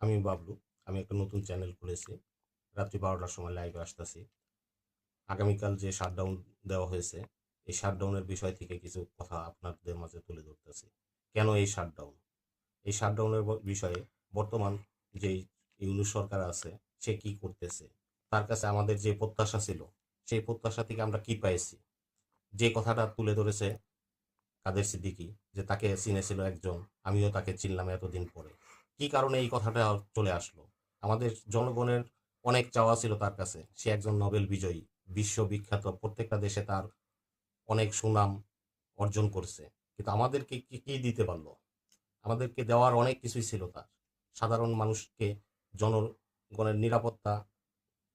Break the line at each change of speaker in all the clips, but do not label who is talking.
আমি বাবলু। আমি একটা নতুন চ্যানেল খুলেছি। রাত্রি ১২টার সময় লাইভে আসতেছি। আগামীকাল যে শাটডাউন দেওয়া হয়েছে, এই শাটডাউনের বিষয় থেকে কিছু কথা আপনাদের মাঝে তুলে ধরতেছি। কেন এই শাটডাউন? এই শাটডাউনের বিষয়ে বর্তমান যেই ইউনূস সরকার আছে, সে কি করতেছে? তার কাছে আমাদের যে প্রত্যাশা ছিল, সেই প্রত্যাশা থেকে আমরা কি পাইছি? যে কথাটা তুলে ধরেছে কাদের সিদ্দিকী, যে তাকে চিনেছিল একজন, আমিও তাকে চিনলাম এতদিন পরে। কি কারণে এই কথাটা চলে আসলো? আমাদের জনগণের অনেক চাওয়া ছিল তার কাছে। সে একজন নোবেল বিজয়ী, বিশ্ববিখ্যাত, প্রত্যেকটা দেশে তার অনেক সুনাম অর্জন করছে। কিন্তু আমাদেরকে কি কি দিতে পারলো? আমাদেরকে দেওয়ার অনেক কিছুই ছিল তার। সাধারণ মানুষকে, জনগণের নিরাপত্তা,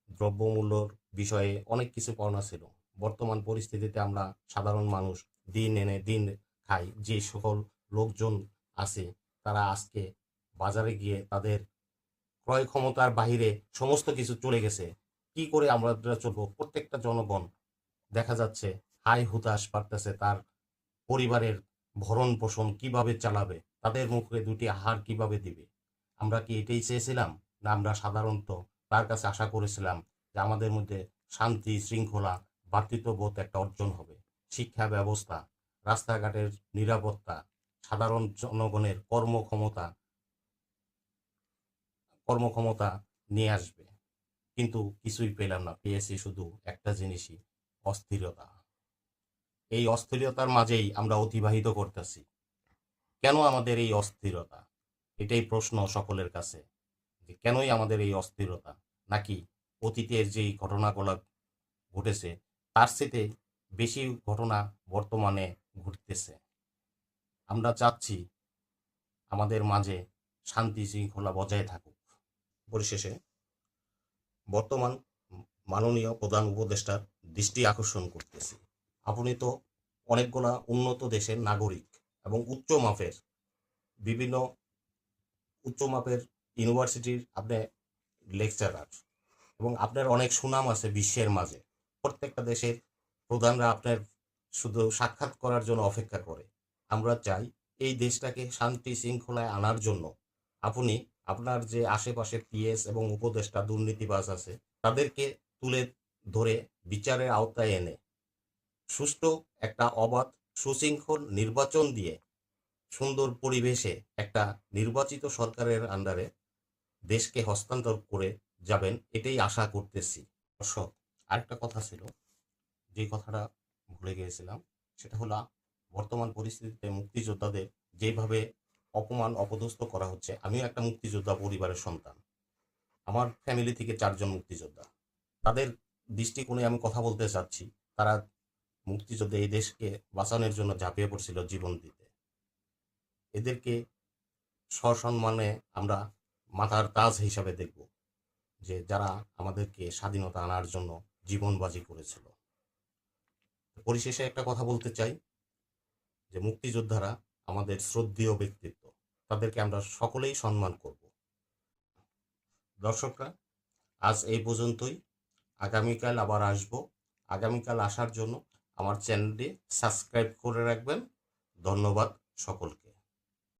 দ্রব্যমূল্যর বিষয়ে অনেক কিছু পাওনা ছিল। বর্তমান পরিস্থিতিতে আমরা সাধারণ মানুষ দিন এনে দিন খাই। যে সকল লোকজন আছে, তারা আজকে বাজারে গিয়ে তাদের ক্রয় ক্ষমতার বাহিরে সমস্ত কিছু চলে গেছে। কি করে আমরা চলবো? প্রত্যেকটা জনগণ দেখা যাচ্ছে হায় হুতাশ পারতেছে তার পরিবারের ভরণ পোষণ কিভাবে চালাবে, তাদের মুখে দুটি আহার কিভাবে দিবে। আমরা কি এটাই চেয়েছিলাম? না আমরা সাধারণত তার কাছে আশা করেছিলাম যে আমাদের মধ্যে শান্তি শৃঙ্খলা ভ্রাতৃত্ববোধ একটা অর্জন হবে, শিক্ষা ব্যবস্থা, রাস্তাঘাটের নিরাপত্তা, সাধারণ জনগণের কর্মক্ষমতা নিয়ে আসবে। কিন্তু কিছুই পেলাম না, পেয়েছি শুধু একটা জিনিসই, অস্থিরতা। এই অস্থিরতার মাঝেই আমরা অতিবাহিত করতেছি। কেন আমাদের এই অস্থিরতা? এটাই প্রশ্ন সকলের কাছে, যে কেনই আমাদের এই অস্থিরতা? নাকি অতীতের যেই ঘটনাগুলো ঘটেছে, তার চেয়ে বেশি ঘটনা বর্তমানে ঘটতেছে? আমরা চাচ্ছি আমাদের মাঝে শান্তি শৃঙ্খলা বজায় থাকুক। পরিশেষে বর্তমান মাননীয় প্রধান উপদেষ্টার দৃষ্টি আকর্ষণ করতেছি। আপনি তো অনেকগুলা উন্নত দেশের নাগরিক এবং বিভিন্ন উচ্চ মাপের ইউনিভার্সিটির আপনি লেকচারার, এবং আপনার অনেক সুনাম আছে বিশ্বের মাঝে। প্রত্যেকটা দেশের প্রধানরা আপনার শুধু সাক্ষাৎ করার জন্য অপেক্ষা করে। আমরা চাই এই দেশটাকে শান্তি শৃঙ্খলায় আনার জন্য আপনি আপনার যে আশেপাশে পিএস এবং উপদেষ্টা দুর্নীতিবাজ আছে, তাদেরকে তুলে ধরে বিচারের আওতায় এনে সুষ্ঠু একটা অবাধ সুশৃঙ্খল নির্বাচন দিয়ে সুন্দর পরিবেশে একটা নির্বাচিত সরকারের আন্ডারে দেশকে হস্তান্তর করে যাবেন, এটাই আশা করতেছি। দর্শক, আরেকটা কথা ছিল, যে কথাটা ভুলে গিয়েছিলাম, সেটা হলো বর্তমান পরিস্থিতিতে মুক্তিযোদ্ধাদের যেভাবে অপমান অপদস্থ করা হচ্ছে। আমিও একটা মুক্তিযোদ্ধা পরিবারের সন্তান। আমার ফ্যামিলি থেকে 4 জন মুক্তিযোদ্ধা। তাদের দৃষ্টিকোণে আমি কথা বলতে চাচ্ছি। তারা মুক্তিযুদ্ধে এই দেশকে বাঁচানোর জন্য ঝাঁপিয়ে পড়ছিল জীবন দিতে। এদেরকে সসম্মানে আমরা মাথার তাজ হিসাবে দেখব, যে যারা আমাদেরকে স্বাধীনতা আনার জন্য জীবনবাজি করেছিল। পরিশেষে একটা কথা বলতে চাই, যে মুক্তিযোদ্ধারা আমাদের শ্রদ্ধেয় ব্যক্তিত্ব, তাদেরকে আমরা সকলেই সম্মান করব। দর্শকরা, আজ এই পর্যন্তই। আগামীকাল আবার আসব। আগামীকাল আসার জন্য আমার চ্যানেলটি সাবস্ক্রাইব করে রাখবেন। ধন্যবাদ সকলকে।